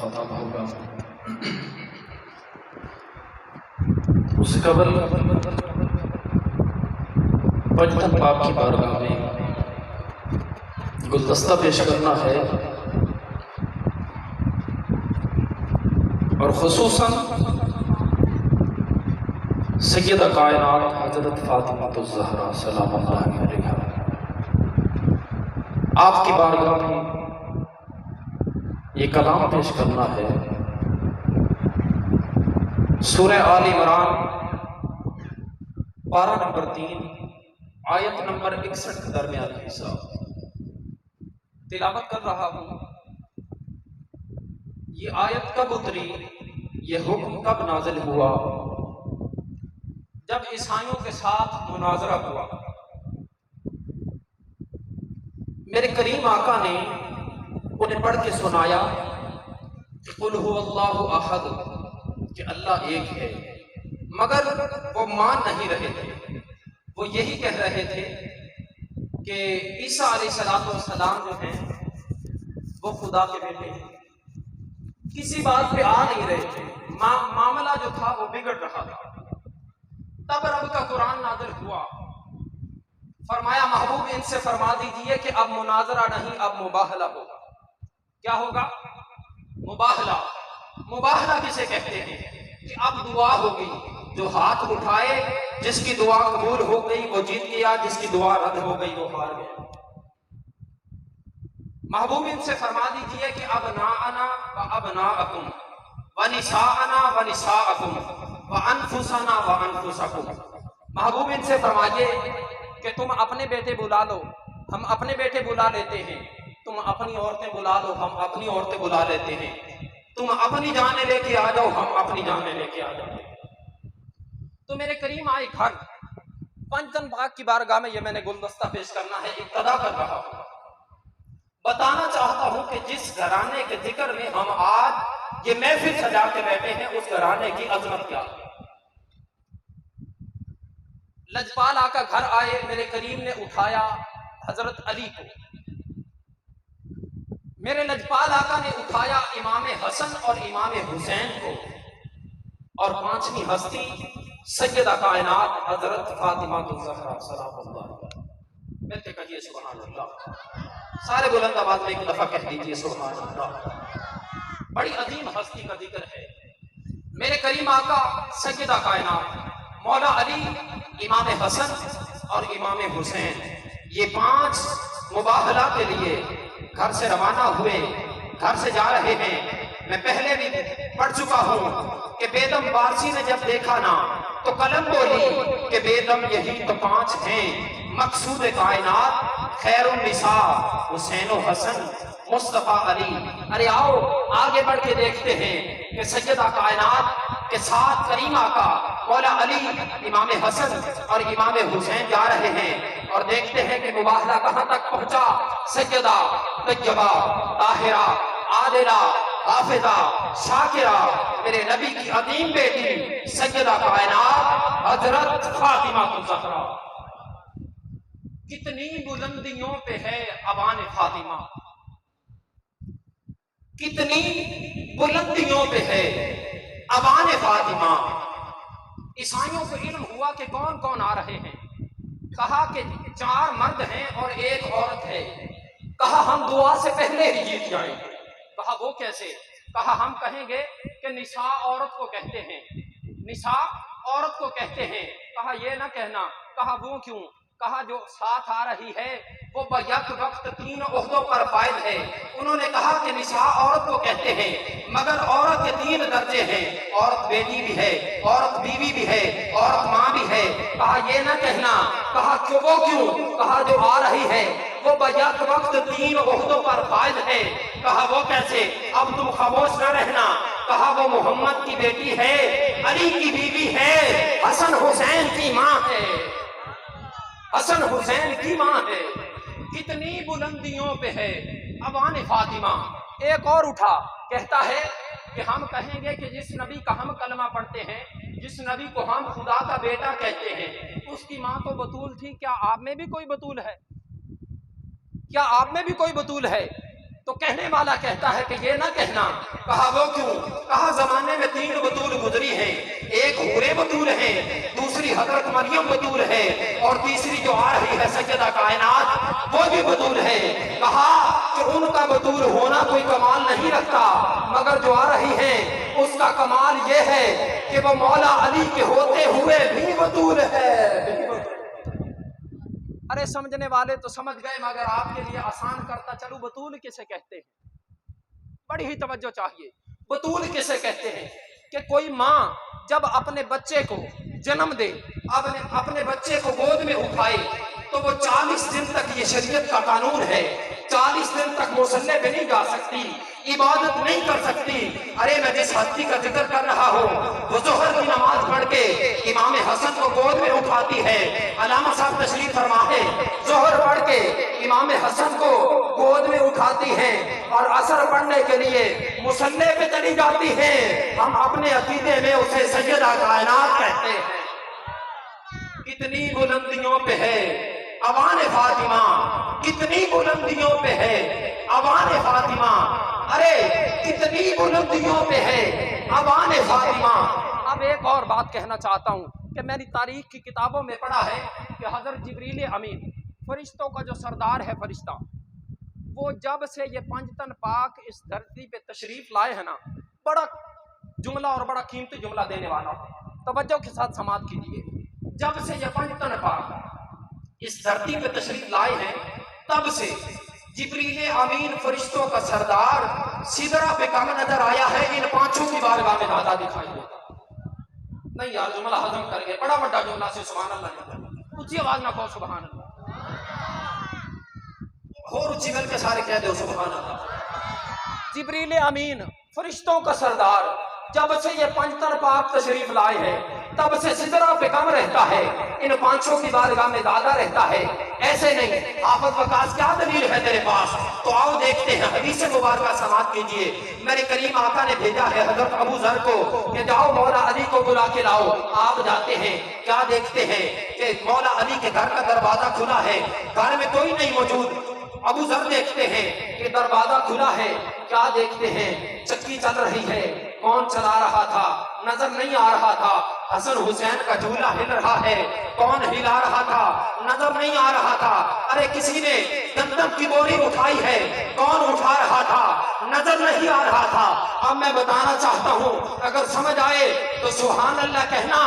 خطاب ہوگا اس قبل پنجتن پاک کی بارگاہ میں گلدستہ پیش کرنا ہے، اور خصوصاً سیدہ کائنات حضرت فاطمہ الزہرا سلام اللہ علیہا، آپ کی بارگاہ میں یہ کلام پیش کرنا ہے۔ سورہ آل عمران پارہ نمبر 3 آیت نمبر 61 کے درمیان حصہ تلاوت کر رہا ہوں۔ یہ آیت کب اتری، یہ حکم کب نازل ہوا؟ جب عیسائیوں کے ساتھ مناظرہ ہوا، میرے کریم آقا نے انہیں پڑھ کے سنایا کہ قل هو اللہ احد، کہ اللہ ایک ہے، مگر وہ مان نہیں رہے تھے۔ وہ یہی کہہ رہے تھے کہ عیسیٰ علیہ السلام جو ہیں وہ خدا کے بیٹے ہیں، کسی بات پہ آ نہیں رہے تھے، معاملہ جو تھا وہ بگڑ رہا تھا۔ تب رب کا قرآن نازل ہوا، فرمایا محبوب ان سے فرما دیجئے کہ اب مناظرہ نہیں، اب مباہلہ ہوگا۔ کیا ہوگا؟ مباہلہ۔ مباہلہ کسے کہتے ہیں؟ کہ اب دعا ہوگی، جو ہاتھ اٹھائے جس کی دعا قبول ہو گئی وہ جیت گیا، جس کی دعا رد ہو گئی وہ ہار گیا۔ محبوب ان سے فرما دیجئے کہ ابناءنا و ابناءکم ونساءنا و نساءکم وانفسنا و انفسکم۔ محبوب ان سے فرمائیے کہ تم اپنے بیٹے بلا لو، ہم اپنے بیٹے بلا لیتے ہیں، تم اپنی عورتیں بلا لو، ہم اپنی عورتیں بلا لیتے ہیں، تم اپنی جانیں لے کے آ جاؤ، ہم اپنی جانیں لے کے آ جاؤ۔ تو میرے کریم آئے گھر پنجتن پاک کی بارگاہ میں یہ میں نے گلدستہ پیش کرنا ہے، ابتدا کر رہا ہوں۔ بتانا چاہتا ہوں کہ جس گھرانے کے ذکر میں ہم آج یہ محفل سجا کے بیٹھے ہیں، اس گھرانے کی عظمت کیا ہے۔ لجپال آقا گھر آئے، میرے کریم نے اٹھایا حضرت علی کو، میرے لجپال آقا نے اٹھایا امام حسن اور امام حسین کو، اور پانچویں ہستی سیدہ کائنات حضرت فاطمہ الزہرا سلام اللہ علیہا۔ مل کے کہیے سبحان اللہ، سارے بلند آواز میں ایک دفعہ کہہ دیجیے سبحان اللہ۔ بڑی عظیم ہستی کا ذکر ہے۔ میرے کریم آقا سیدہ کائنات مولا علی، امام حسن اور امام حسین، یہ پانچ مباہلہ کے لیے گھر سے روانہ ہوئے، گھر سے جا رہے ہیں۔ میں پہلے بھی پڑھ چکا ہوں کہ بیدم بارسی نے جب دیکھا نا تو قلم بولی کہ بیدم یہی تو پانچ ہیں، مقصود کائنات خیر النساء حسین و حسن مصطفیٰ علی۔ ارے آؤ آگے بڑھ کے دیکھتے ہیں کہ سیدہ کائنات کے ساتھ کریم آقا مولا علی، امام حسن اور امام حسین جا رہے ہیں، اور دیکھتے ہیں کہ مباہلہ کہاں تک پہنچا۔ سیدہ طیبہ طاہرہ عادلہ حافظہ شاکرہ میرے نبی کی عظیم بیٹی سیدہ کائنات حضرت فاطمہ الزہرا۔ کتنی بلندیوں پہ ہے اوان فاطمہ، کتنی بلندیوں پہ ہے اوان فاطمہ۔ عیسائیوں کو علم ہوا کہ کون کون آ رہے ہیں، کہا کہ 4 مرد ہیں اور 1 عورت ہے۔ کہا ہم دعا سے پہلے ہی جیت جائیں گے۔ کہا وہ کیسے؟ کہا ہم کہیں گے کہ نساء عورت کو کہتے ہیں، نساء عورت کو کہتے ہیں۔ کہا یہ نہ کہنا۔ کہا وہ کیوں؟ کہا جو ساتھ آ رہی ہے وہ بیک وقت 3 عہدوں پر فائز ہے۔ انہوں نے کہا کہ نساء عورت کو کہتے ہیں، مگر عورت کے 3 درجے ہیں، عورت بیٹی بھی ہے، عورت بیوی بھی ہے، عورت ماں بھی ہے۔ کہا یہ نہ کہنا۔ کہا کہ وہ کیوں؟ کہا جو آ رہی ہے وہ بیک وقت 3 عہدوں پر فائز ہے۔ کہا وہ کیسے؟ اب تم خاموش نہ رہنا۔ کہا وہ محمد کی بیٹی ہے، علی کی بیوی ہے، حسن حسین کی ماں ہے، حسن حسین کی ماں ہے۔ کتنی بلندیوں پہ ہے اوان فاطمہ۔ ایک اور اٹھا کہتا ہے کہ ہم کہیں گے کہ جس نبی کا ہم کلمہ پڑھتے ہیں، جس نبی کو ہم خدا کا بیٹا کہتے ہیں، اس کی ماں تو بتول تھی، کیا آپ میں بھی کوئی بتول ہے؟ کیا آپ میں بھی کوئی بتول ہے؟ تو کہنے والا کہتا ہے کہ یہ نہ کہنا. کہا وہ کیوں؟ کہا زمانے میں 3 بطول گزری ہیں، ایک حورے بطول ہے، دوسری حضرت مریم بطول ہے، اور تیسری جو آ رہی ہے سیدہ کائنات وہ بھی بطول ہے. کہا کہ ان کا بطول ہونا کوئی کمال نہیں رکھتا، مگر جو آ رہی ہیں اس کا کمال یہ ہے کہ وہ مولا علی کے ہوتے ہوئے بھی بطول ہے. ارے سمجھنے والے تو سمجھ گئے، مگر آپ کے لیے آسان کرتا چلو. بطول کسے کہتے ہیں؟ بڑی ہی توجہ چاہیے. بطول کسے کہتے ہیں؟ کہ کوئی ماں جب اپنے بچے کو جنم دے، اپنے بچے کو گود میں اٹھائے، تو وہ 40 دن تک، یہ شریعت کا قانون ہے، 40 دن تک مصلے پہ نہیں جا سکتی، عبادت نہیں کر سکتی. ارے میں جس ہستی کا ذکر کر رہا ہوں وہ ظہر کی نماز پڑھ کے امام حسن کو گود میں اٹھاتی ہے. علامہ صاحب تشریف فرما ہے، ظہر پڑھ کے امام حسن کو گود میں اٹھاتی ہیں اور عصر پڑھنے کے لیے مصلے پہ چلی جاتی ہیں. ہم اپنے عقیدے میں اسے سیدہ کائنات کہتے ہیں. کتنی بلندیوں پہ ہے اوان فاطمہ، کتنی بلندیوں پہ ہے اوان فاطمہ. ارے کتنی بلندیوں پہ ہے اوان فاطمہ. اب ایک اور بات کہنا چاہتا ہوں کہ میں نے تاریخ کی کتابوں میں پڑھا ہے کہ حضرت جبریل امین، فرشتوں کا جو سردار ہے فرشتہ، وہ جب سے یہ 5 تن پاک اس دھرتی پہ تشریف لائے ہیں نا، بڑا جملہ اور بڑا قیمتی جملہ دینے والا، توجہ کے ساتھ سماعت کیجیے. جب سے یہ 5 تن پاک اس دھرتی پہ تشریف لائے ہیں، تب سے جبریل امین فرشتوں کا سردار سدرہ پہ کم نظر آیا ہے. ان 5 کی بارگاہ میں زیادہ دکھائی دیتا نہیں. یار جملہ ہضم کر گئے، بڑا بڑا جملہ سے سبحان اللہ. اونچی آواز نہ کہو سبحان اللہ، اور اونچی مل کے سارے کہہ دو سبحان اللہ. جبریل امین فرشتوں کا سردار جب سے یہ 5 تن پاک تشریف لائے ہیں، تب سے سدرہ پہ کم رہتا ہے، ان 5 کی بارگاہ میں زیادہ رہتا ہے. ایسے نہیں. حافظ وقاص کیا دلیل ہے تیرے پاس؟ تو آؤ دیکھتے ہیں، حدیث مبارکہ سماعت کیجئے. میرے کریم آقا نے بھیجا ہے حضرت ابو ذر کو کہ جاؤ مولا علی کو بلا کے لاؤ. آپ جاتے ہیں، کیا دیکھتے ہیں کہ مولا علی کے گھر کا دروازہ کھلا ہے، گھر میں کوئی نہیں موجود. ابو ذر دیکھتے ہیں کہ دروازہ کھلا ہے، کیا دیکھتے ہیں؟ چکی چل رہی ہے. کون چلا رہا تھا؟ نظر نہیں آ رہا تھا. حسن حسین کا جھولا ہل رہا ہے، کون ہلا رہا تھا؟ نظر نہیں آ رہا تھا. ارے کسی نے گندم کی بوری اٹھائی ہے، کون اٹھا رہا تھا؟ نظر نہیں آ رہا تھا. اب میں بتانا چاہتا ہوں، اگر سمجھ آئے تو سبحان اللہ کہنا.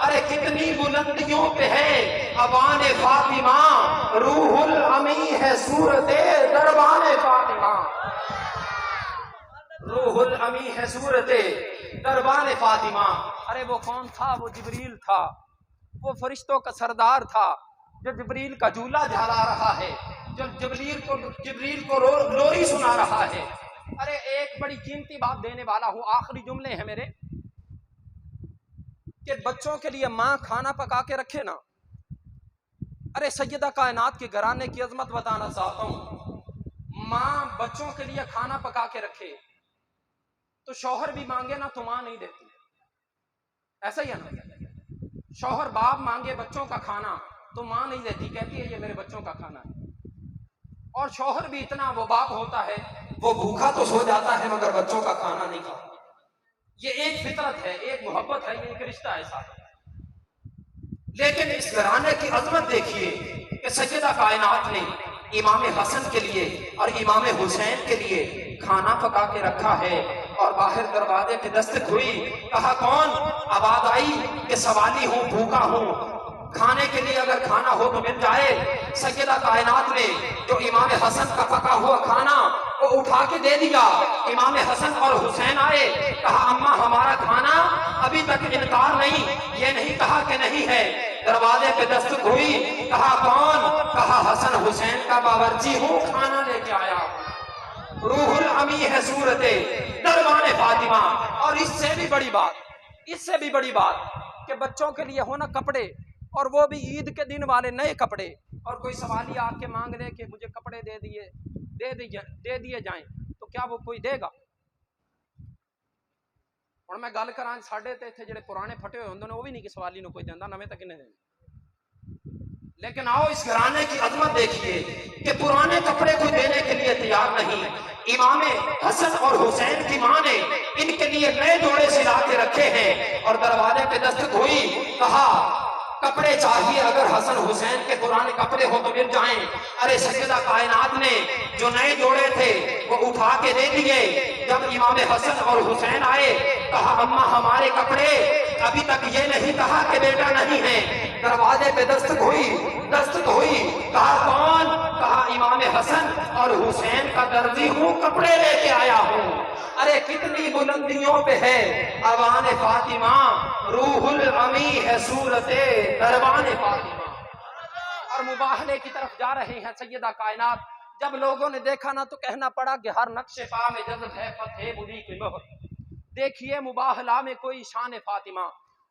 ارے کتنی بلندیوں پہ ہے اوان فاطمہ، روح الامی ہے صورت دربان فاطمہ. روح الامی ہے صورت دربان فاطمہ. ارے وہ کون تھا؟ وہ جبریل تھا، وہ فرشتوں کا سردار تھا جو جبریل کا جھولا جھالا رہا ہے، جو جبریل کو لوری سنا رہا ہے. ارے ایک بڑی قیمتی بات دینے والا ہوں، آخری جملے ہیں میرے، کہ بچوں کے لیے ماں کھانا پکا کے رکھے نا. ارے سیدہ کائنات کے گھرانے کی عظمت بتانا چاہتا ہوں. ماں بچوں کے لیے کھانا پکا کے رکھے تو شوہر بھی مانگے نا تو ماں نہیں دیتی. ایسا ہی ہے نا؟ شوہر باپ مانگے بچوں کا کھانا تو ماں نہیں دیتی، کہتی ہے یہ میرے بچوں کا کھانا ہے. اور شوہر بھی اتنا وہ باپ ہوتا ہے، وہ بھوکا تو سو جاتا ہے مگر بچوں کا کھانا نہیں کھاتا. یہ ایک فطرت ہے، ایک محبت ہے، یہ ایک رشتہ ایسا ہے. لیکن اس گھرانے کی عظمت دیکھیے کہ سیدہ کائنات نے امام حسن کے لیے اور امام حسین کے لیے کھانا پکا کے رکھا ہے. اور باہر دروازے پہ دستک ہوئی، کہا کون؟ آواز آئی کہ سوالی ہوں، بھوکا ہوں، کھانے کے لیے اگر کھانا ہو تو مل جائے. سیدہ کائنات نے جو امام حسن کا پکا ہوا کھانا وہ اٹھا کے دے دیا. امام حسن اور حسین آئے، کہا اماں ہمارا کھانا ابھی تک انکار نہیں، یہ نہیں کہا کہ نہیں ہے. دروازے پہ دستک ہوئی، کہا کون؟ کہا حسن حسین کا باورچی ہوں، کھانا لے کے آیا. روح الامی ہے صورت دربان فاطمہ. اور اس سے بھی بڑی بات کہ بچوں کے لیے ہونا کپڑے، اور وہ بھی عید کے دن والے نئے کپڑے. اور کوئی سوالی آ کے مانگ لے کہ مجھے کپڑے دے دیے جائیں تو کیا وہ کوئی دے گا؟ اور میں گل کراں ساڈے تے تھے جڑے پرانے پھٹے ہوئے ہوندے نے وہ بھی نہیں کہ سوالی نو کوئی دیندا، نویں تک نہیں دیندا. لیکن آؤ اس گھرانے کی عظمت دیکھیے کہ پرانے کپڑے کوئی دینے کے لیے تیار نہیں. امام حسن اور حسین کی ماں نے ان کے لیے نئے جوڑے سلا کے رکھے ہیں اور دروازے پہ دستک ہوئی، کہا کپڑے چاہیے، اگر حسن حسین کے پرانے کپڑے ہو تو مل جائیں۔ ارے سیدہ کائنات نے جو نئے جوڑے تھے وہ اٹھا کے دے دیے۔ جب امام حسن اور حسین آئے، کہا اماں ہمارے کپڑے، ابھی تک یہ نہیں کہا کہ بیٹا نہیں ہے۔ دروازے پہ دستک ہوئی، کہا کون؟ کہا امام حسن اور حسین کا درزی ہوں، کپڑے لے کے آیا ہوں۔ ارے کتنی بلندیوں پہ ہے اوان فاطمہ، روح العمی ہے صورت دربان فاطمہ۔ اور مباہلے کی طرف جا رہے ہیں سیدہ کائنات۔ جب لوگوں نے دیکھا نا تو کہنا پڑا کہ ہر نقش پا میں جذب ہے فتح ملی کی مہر۔ دیکھیے مباہلہ میں کوئی شان فاطمہ۔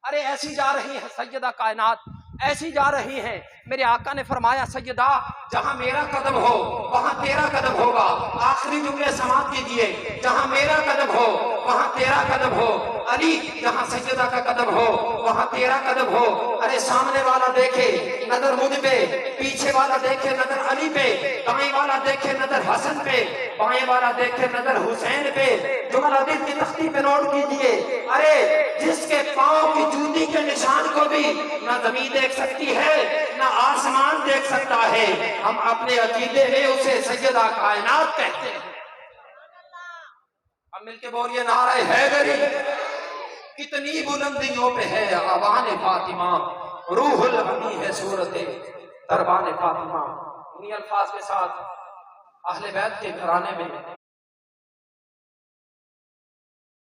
ارے ایسی جا رہی ہے سیدہ کائنات، ایسی جا رہی ہیں۔ میرے آقا نے فرمایا سیدہ جہاں میرا قدم ہو وہاں تیرا قدم ہوگا۔ آخری جملے سماعت کیجئے، جہاں میرا قدم ہو وہاں تیرا قدم ہو۔ علی جہاں سیدہ کا قدم ہو وہاں تیرا قدم ہو۔ ارے سامنے والا دیکھے نظر مجھ پہ، پیچھے والا دیکھے نظر علی پہ، دائیں والا دیکھے نظر حسن پہ، بائیں والا دیکھے نظر حسین پہ۔ جملہ دل کی تختی پہ نوٹ کیجئے۔ ارے جس کے پاؤں کی جوتی کے نشان کو بھی نہ زمین دیکھ سکتی ہے نہ آسمان دیکھ سکتا ہے، ہم اپنے عقیدے میں اسے سیدہ کائنات کہتے ہیں۔ اب مل کے بولیے نعرہ حیدری۔ کتنی بلندیوں پہ ہے اوان فاطمہ، روح العمی ہے صورت دربان فاطمہ۔ انہی الفاظ کے ساتھ اہل بیت کے گھرانے میں